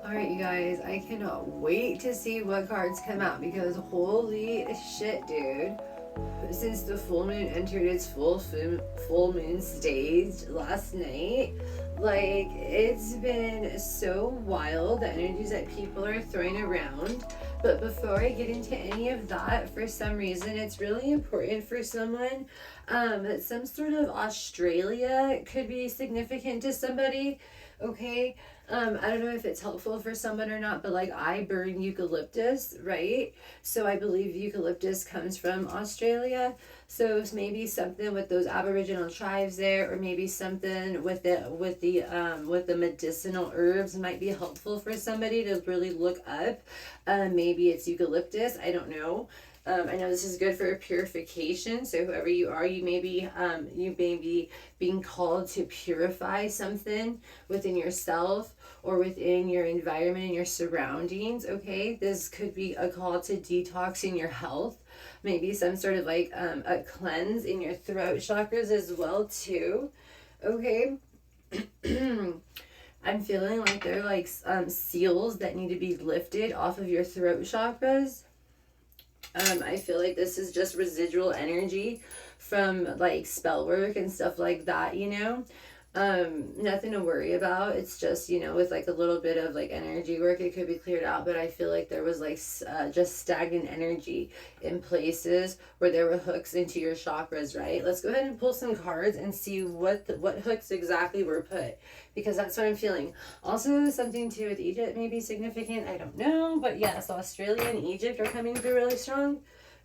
Alright, you guys, I cannot wait to see what cards come out because holy shit, dude. Since the full moon entered its full moon stage last night, like it's been so wild the energies that people are throwing around. But before I get into any of that, for some reason it's really important for someone that some sort of Australia could be significant to somebody. Okay, I don't know if it's helpful for someone or not, but like I burn eucalyptus, right? So I believe eucalyptus comes from Australia. So it's maybe something with those Aboriginal tribes there, or maybe something with the medicinal herbs might be helpful for somebody to really look up. Maybe it's eucalyptus. I don't know. I know this is good for purification. So whoever you are, you may be being called to purify something within yourself or within your environment and your surroundings. Okay, this could be a call to detoxing your health. Maybe some sort of like a cleanse in your throat chakras as well too. Okay. I'm feeling like they're like seals that need to be lifted off of your throat chakras. I feel like this is just residual energy from like spell work and stuff like that, you know. Nothing to worry about. It's just, you know, with like a little bit of like energy work, it could be cleared out. But I feel like there was like just stagnant energy in places where there were hooks into your chakras, right? Let's go ahead and pull some cards and see what hooks exactly were put, because that's what I'm feeling. Also, something to do with Egypt may be significant. I don't know, but yes, Australia and Egypt are coming through really strong.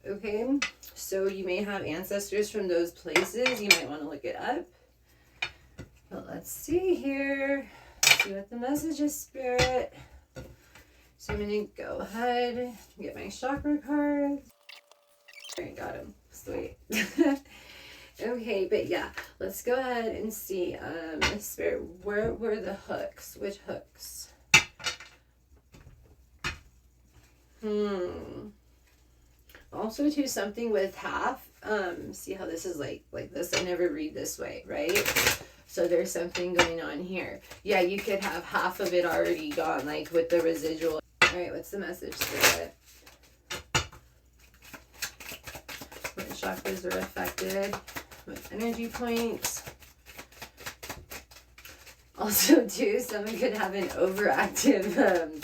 Okay, so you may have ancestors from those places. You might want to look it up. But let's see here. Let's see what the message is, Spirit. So I'm going to go ahead and get my chakra cards. There, I got them. Sweet. Okay, but yeah, let's go ahead and see, Spirit, where were the hooks? Which hooks? Also, too, something with half. See how this is like this? I never read this way, right? So there's something going on here. Yeah, you could have half of it already gone, like with the residual. All right, what's the message, Spirit? What chakras are affected? What energy points? Also, too, someone could have an overactive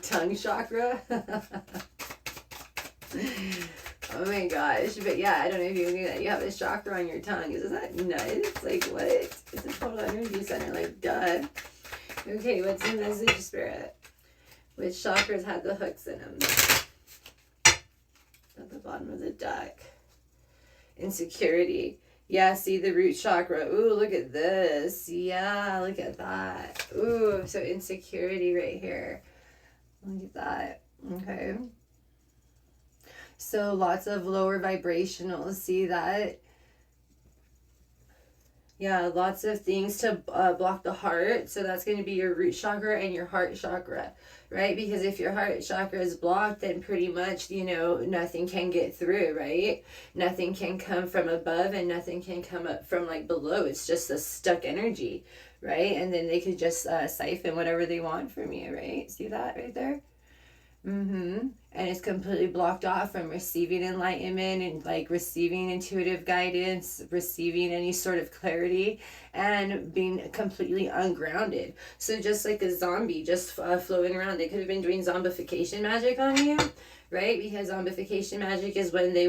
tongue chakra. Oh my gosh. But yeah, I don't know if you knew that you have a chakra on your tongue. Isn't that nuts? Like, what? It's a total energy center. Like, duh. Okay, what's the message, Spirit? Which chakras had the hooks in them? At the bottom of the deck. Insecurity. Yeah, see the root chakra. Ooh, look at this. Yeah, look at that. Ooh, so insecurity right here. Look at that. Okay. So lots of lower vibrational. See that? Yeah, lots of things to block the heart. So that's going to be your root chakra and your heart chakra, right? Because if your heart chakra is blocked, then pretty much, you know, nothing can get through, right? Nothing can come from above and nothing can come up from like below. It's just a stuck energy, right? And then they could just siphon whatever they want from you, right? See that right there? And it's completely blocked off from receiving enlightenment and like receiving intuitive guidance, receiving any sort of clarity, and being completely ungrounded. So just like a zombie just floating around, they could have been doing zombification magic on you, right? Because zombification magic is when they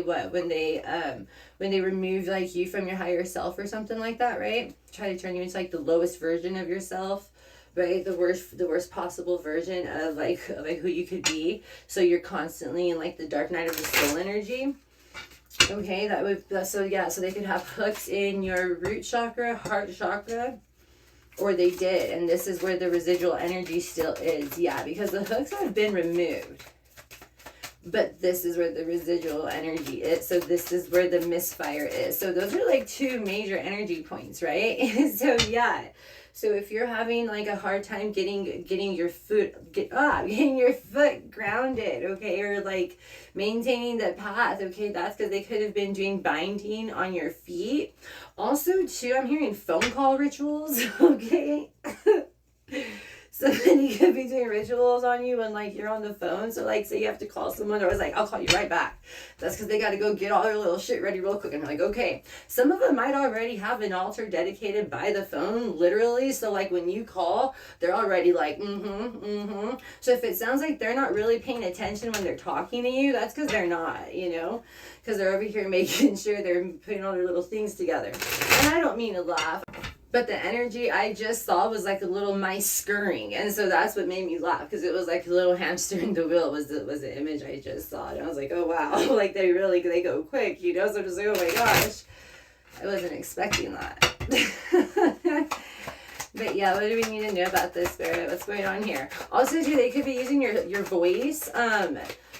remove like you from your higher self or something like that, right? Try to turn you into like the lowest version of yourself, right? The worst possible version of like who you could be. So you're constantly in like the dark night of the soul energy. Okay, so they could have hooks in your root chakra, heart chakra, or they did, and this is where the residual energy still is. Yeah, because the hooks have been removed, but this is where the residual energy is. So this is where the misfire is. So those are like two major energy points, right? So yeah. So if you're having like a hard time getting your foot getting your foot grounded, okay, or like maintaining the path, okay, that's because they could have been doing binding on your feet. Also, too, I'm hearing phone call rituals, okay. Somebody could be doing rituals on you when like you're on the phone. So like say you have to call someone, or it's like, I'll call you right back. That's because they got to go get all their little shit ready real quick. And they're like, okay. Some of them might already have an altar dedicated by the phone, literally. So like when you call, they're already like, So if it sounds like they're not really paying attention when they're talking to you, that's because they're not, you know, because they're over here making sure they're putting all their little things together. And I don't mean to laugh, but the energy I just saw was like a little mice scurrying, and so that's what made me laugh, because it was like a little hamster in the wheel was the image I just saw, and I was like, oh wow, like they go quick, you know. So I'm just like, oh my gosh, I wasn't expecting that. But yeah, what do we need to know about this spirit? What's going on here? Also, too, they could be using your voice.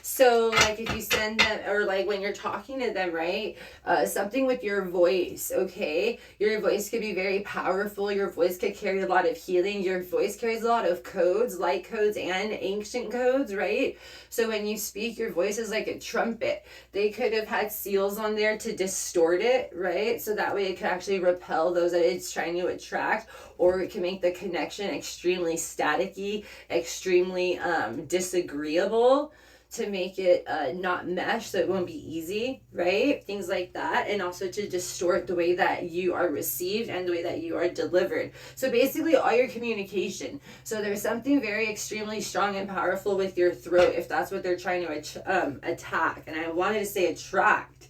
So like if you send them, or like when you're talking to them, right? Something with your voice, okay? Your voice could be very powerful. Your voice could carry a lot of healing. Your voice carries a lot of codes, light codes and ancient codes, right? So when you speak, your voice is like a trumpet. They could have had seals on there to distort it, right? So that way it could actually repel those that it's trying to attract, or it can make the connection extremely staticky, extremely disagreeable, to make it not mesh, so it won't be easy, right? Things like that. And also to distort the way that you are received and the way that you are delivered. So basically all your communication. So there's something very extremely strong and powerful with your throat, if that's what they're trying to attack. And I wanted to say attract.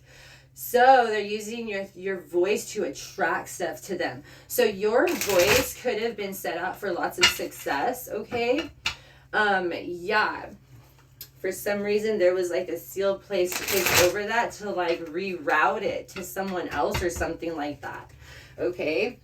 So they're using your voice to attract stuff to them. So your voice could have been set up for lots of success, okay? Yeah. For some reason, there was like a seal placed over that to like reroute it to someone else or something like that. Okay.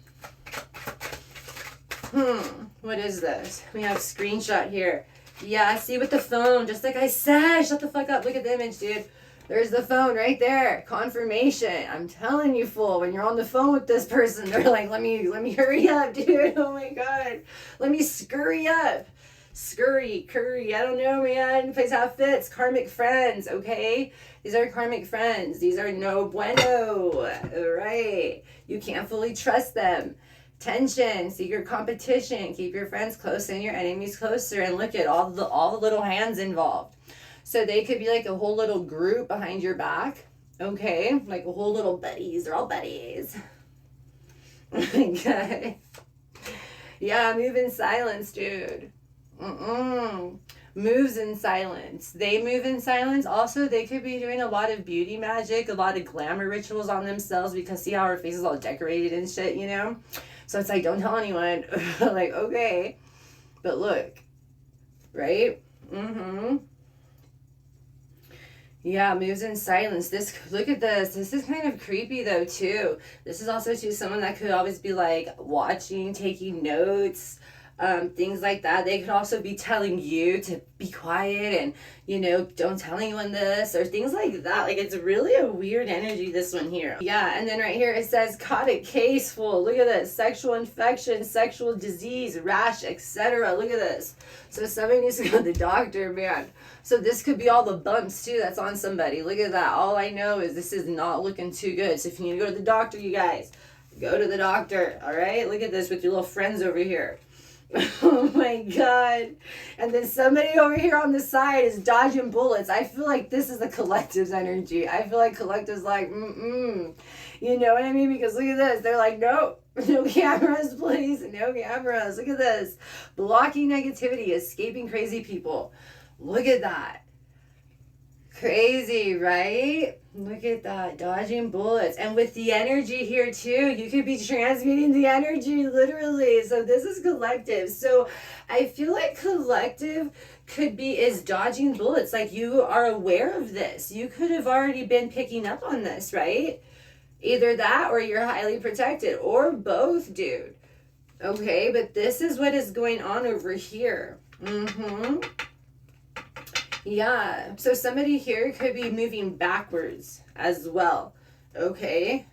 What is this? We have screenshot here. Yeah, see with the phone, just like I said. Shut the fuck up. Look at the image, dude. There's the phone right there. Confirmation. I'm telling you, fool, when you're on the phone with this person, they're like, let me hurry up, dude. Oh my God. Let me scurry up. Curry, I don't know, man. Place how it fits. Karmic friends, okay? These are karmic friends. These are no bueno, right? You can't fully trust them. Tension, secret competition. Keep your friends close and your enemies closer. And look at all the little hands involved. So they could be like a whole little group behind your back, okay? Like a whole little buddies. They're all buddies. Okay. Yeah, move in silence, dude. Moves in silence. They move in silence. Also, they could be doing a lot of beauty magic, a lot of glamour rituals on themselves, because see how her face is all decorated and shit, you know? So it's like, don't tell anyone. Like, okay. But look. Right? Yeah, moves in silence. Look at this. This is kind of creepy though too. This is also too someone that could always be like watching, taking notes, things like that. They could also be telling you to be quiet and, you know, don't tell anyone this, or things like that. Like, it's really a weird energy, this one here. Yeah, and then right here it says, caught a case full. Look at this. Sexual infection, sexual disease, rash, etc. Look at this. So somebody needs to go to the doctor, man. So this could be all the bumps too that's on somebody. Look at that. All I know is this is not looking too good. So if you need to go to the doctor, you guys, go to the doctor, all right? Look at this with your little friends over here. Oh my God. And then somebody over here on the side is dodging bullets. I feel like this is the collective's energy. I feel like collective's like, You know what I mean? Because look at this. They're like, no cameras, please. No cameras. Look at this. Blocking negativity, escaping crazy people. Look at that. Crazy, right? Look at that, dodging bullets. And with the energy here too, you could be transmuting the energy literally. So this is collective. So I feel like collective is dodging bullets. Like, you are aware of this. You could have already been picking up on this, right? Either that or you're highly protected, or both, dude. Okay, but this is what is going on over here. Yeah, so somebody here could be moving backwards as well, okay?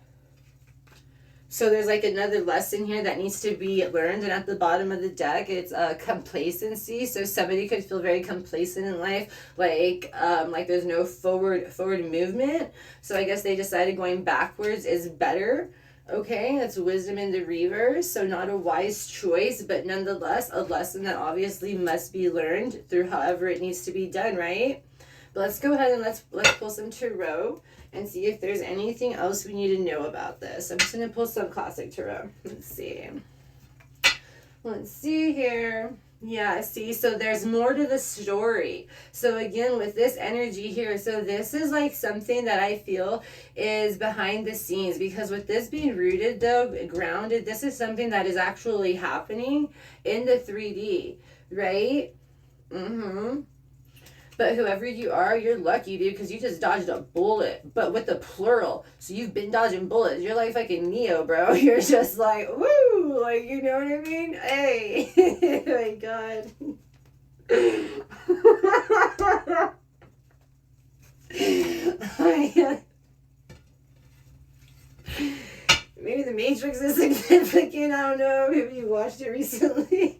So there's like another lesson here that needs to be learned, and at the bottom of the deck, it's complacency. So somebody could feel very complacent in life, like there's no forward movement. So I guess they decided going backwards is better. Okay, that's wisdom in the reverse, so not a wise choice, but nonetheless a lesson that obviously must be learned through however it needs to be done, right? But let's go ahead and let's pull some tarot and see if there's anything else we need to know about this. I'm just gonna pull some classic tarot. Let's see. Let's see here. Yeah, see, so there's more to the story. So again, with this energy here, so this is like something that I feel is behind the scenes, because with this being rooted though, grounded, this is something that is actually happening in the 3D, right? But whoever you are, you're lucky, dude, because you just dodged a bullet, but with the plural. So you've been dodging bullets. You're like fucking Neo, bro. You're just like, woo! Like, you know what I mean? Hey. Oh my God. Maybe the Matrix is significant. I don't know. Maybe you watched it recently.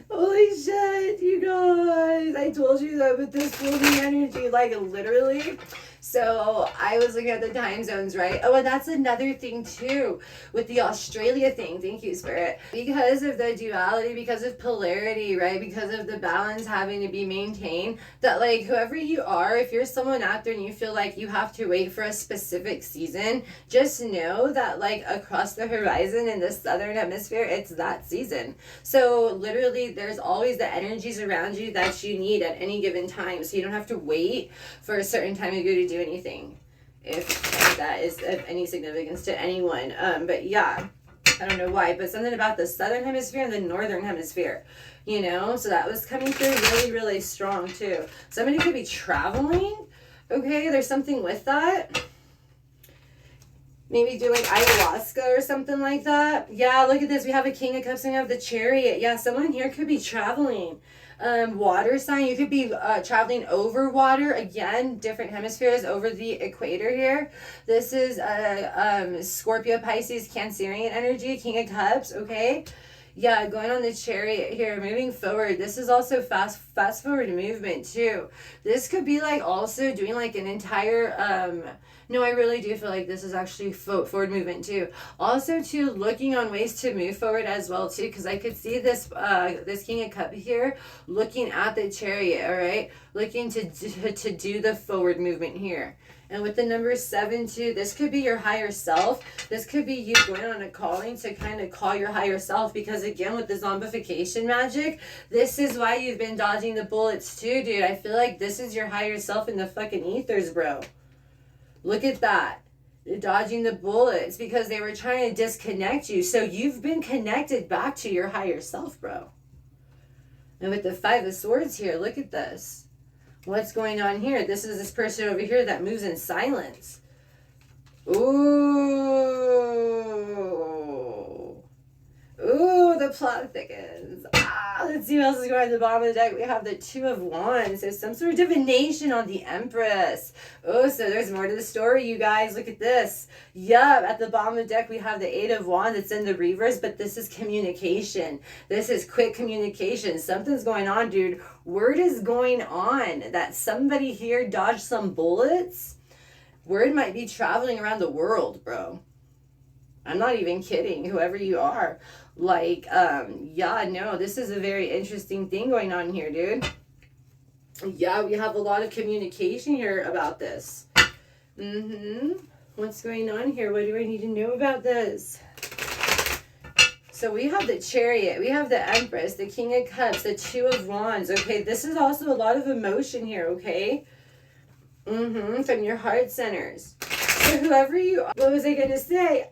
Holy shit, you guys. I told you that with this full moon energy, like literally. So I was looking at the time zones, right? Oh, and that's another thing too with the Australia thing. Thank you, Spirit. Because of the duality, because of polarity, right? Because of the balance having to be maintained, that like whoever you are, if you're someone out there and you feel like you have to wait for a specific season, just know that like across the horizon in the southern hemisphere, it's that season. So literally there's always the energies around you that you need at any given time. So you don't have to wait for a certain time to go to do anything, if that is of any significance to anyone. But yeah, I don't know why, but something about the southern hemisphere and the northern hemisphere, you know, so that was coming through really, really strong too. Somebody could be traveling. Okay, there's something with that. Maybe do like ayahuasca or something like that. Yeah, look at this. We have a King of Cups and we have the Chariot. Yeah, someone here could be traveling. Water sign, you could be traveling over water. Again, different hemispheres over the equator here. This is Scorpio, Pisces, Cancerian energy, King of Cups, okay? Yeah, going on the Chariot here, moving forward. This is also fast forward movement too. This could be like also doing like an entire no, I really do feel like this is actually forward movement too. Also too, looking on ways to move forward as well too, because I could see this this King of Cups here looking at the Chariot, all right? Looking to do the forward movement here. And with the number 7 too, this could be your higher self. This could be you going on a calling to kind of call your higher self, because again, with the zombification magic, this is why you've been dodging the bullets too, dude. I feel like this is your higher self in the fucking ethers, bro. Look at that. They're dodging the bullets because they were trying to disconnect you. So you've been connected back to your higher self, bro. And with the 5 of Swords here, look at this. What's going on here? This is this person over here that moves in silence. Ooh. Ooh, the plot thickens. Let's see what else is going on at the bottom of the deck. We have the 2 of Wands. So some sort of divination on the Empress. Oh, so there's more to the story, you guys. Look at this. Yup, at the bottom of the deck, we have the 8 of Wands. It's in the reverse, but this is communication. This is quick communication. Something's going on, dude. Word is going on that somebody here dodged some bullets. Word might be traveling around the world, bro. I'm not even kidding, whoever you are. Like, yeah, no, this is a very interesting thing going on here, dude. Yeah, we have a lot of communication here about this. What's going on here? What do I need to know about this? So we have the Chariot, we have the Empress, the King of Cups, the 2 of Wands. Okay, this is also a lot of emotion here, okay? From your heart centers. So whoever you are, what was I gonna say?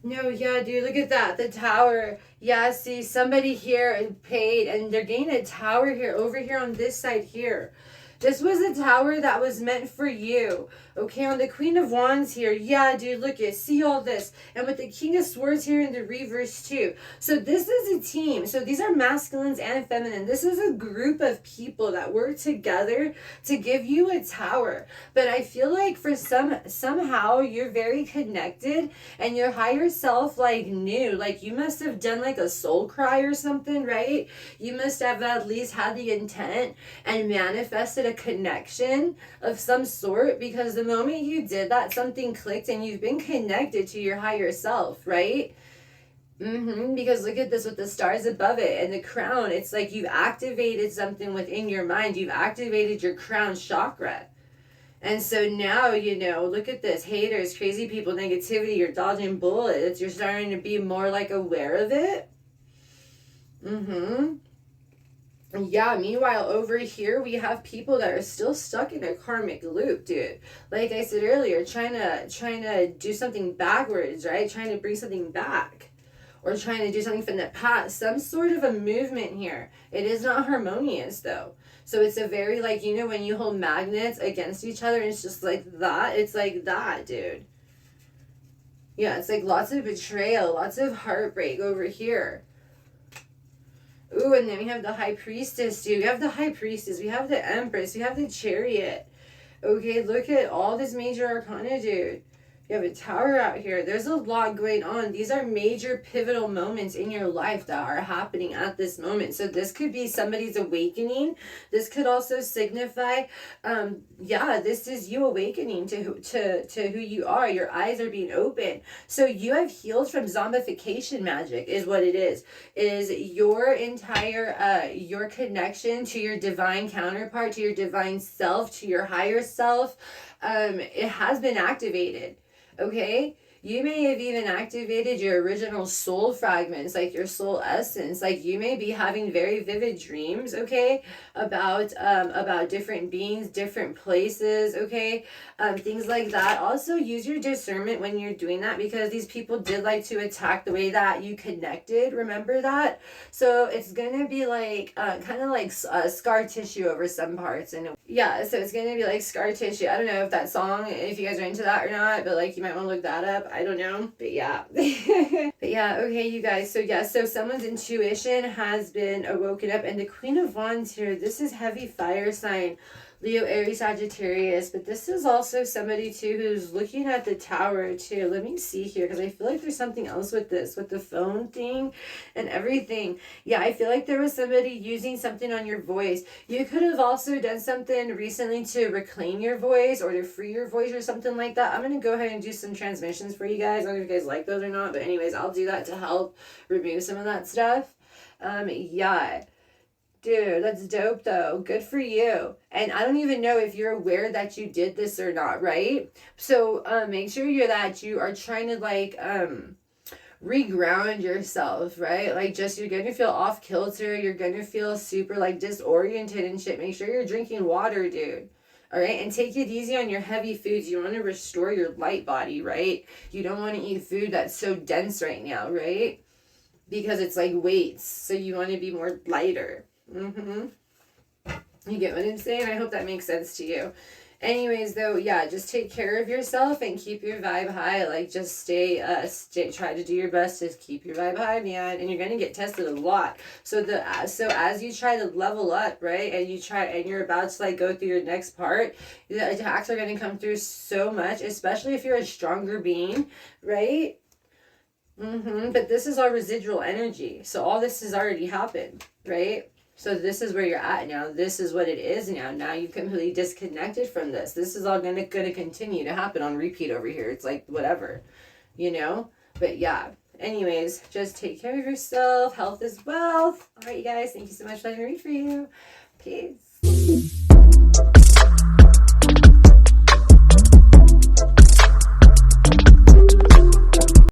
No, yeah, dude, look at that. The tower. Yeah, see, somebody here paid, and they're getting a tower here, over here on this side here. This was a tower that was meant for you. Okay, on the Queen of Wands here, yeah, dude, look at, see all this. And with the King of Swords here in the reverse too. So this is a team. So these are masculines and feminine. This is a group of people that work together to give you a tower. But I feel like for somehow you're very connected and your higher self like knew. Like you must have done like a soul cry or something, right? You must have at least had the intent and manifested a connection of some sort, because the moment you did that, something clicked and you've been connected to your higher self, right? Because look at this with the stars above it and the crown. It's like you've activated something within your mind. You've activated your crown chakra. And so now, you know, look at this. Haters, crazy people, negativity, you're dodging bullets. You're starting to be more like aware of it. Yeah, meanwhile, over here, we have people that are still stuck in a karmic loop, dude. Like I said earlier, trying to do something backwards, right? Trying to bring something back. Or trying to do something from the past. Some sort of a movement here. It is not harmonious, though. So it's a very, like, you know, when you hold magnets against each other, and it's just like that. It's like that, dude. Yeah, it's like lots of betrayal, lots of heartbreak over here. Ooh, and then we have the High Priestess, dude. We have the High Priestess. We have the Empress. We have the Chariot. Okay, look at all this major arcana, dude. You have a tower out here. There's a lot going on. These are major pivotal moments in your life that are happening at this moment. So this could be somebody's awakening. This could also signify, this is you awakening to who you are. Your eyes are being opened. So you have healed from zombification magic is what it is. Is your entire, your connection to your divine counterpart, to your divine self, to your higher self. It has been activated. Okay, you may have even activated your original soul fragments, like your soul essence. Like you may be having very vivid dreams, okay, about different beings, different places, okay, things like that. Also use your discernment when you're doing that, because these people did like to attack the way that you connected, remember that? So it's gonna be like kind of like scar tissue over some parts. And yeah, so it's gonna be like scar tissue. I don't know if that song, if you guys are into that or not, but like you might want to look that up. I don't know, but yeah. But yeah, okay, you guys. So yeah, so someone's intuition has been awoken up, and the Queen of Wands here, this is heavy fire sign. Leo, Aries, Sagittarius, but this is also somebody too who's looking at the tower too. Let me see here, because I feel like there's something else with this, with the phone thing and everything. Yeah, I feel like there was somebody using something on your voice. You could have also done something recently to reclaim your voice or to free your voice or something like that. I'm going to go ahead and do some transmissions for you guys. I don't know if you guys like those or not, but anyways, I'll do that to help remove some of that stuff. Yeah. Dude, that's dope though. Good for you. And I don't even know if you're aware that you did this or not, right? So make sure that you are trying to like reground yourself, right? Like just you're gonna feel off kilter, you're gonna feel super like disoriented and shit. Make sure you're drinking water, dude. All right, and take it easy on your heavy foods. You want to restore your light body, right? You don't want to eat food that's so dense right now, right? Because it's like weights, so you want to be more lighter. You get what I'm saying? I hope that makes sense to you. Anyways, though, yeah, just take care of yourself and keep your vibe high. Like, just stay, try to do your best to keep your vibe high, man. And you're gonna get tested a lot. So as you try to level up, right, and you're about to like go through your next part, the attacks are gonna come through so much, especially if you're a stronger being, right? But this is our residual energy, so all this has already happened, right? So this is where you're at now. This is what it is now. Now you've completely disconnected from this. This is all gonna continue to happen on repeat over here. It's like whatever, you know? But yeah. Anyways, just take care of yourself. Health is wealth. All right, you guys. Thank you so much for letting me read for you. Peace.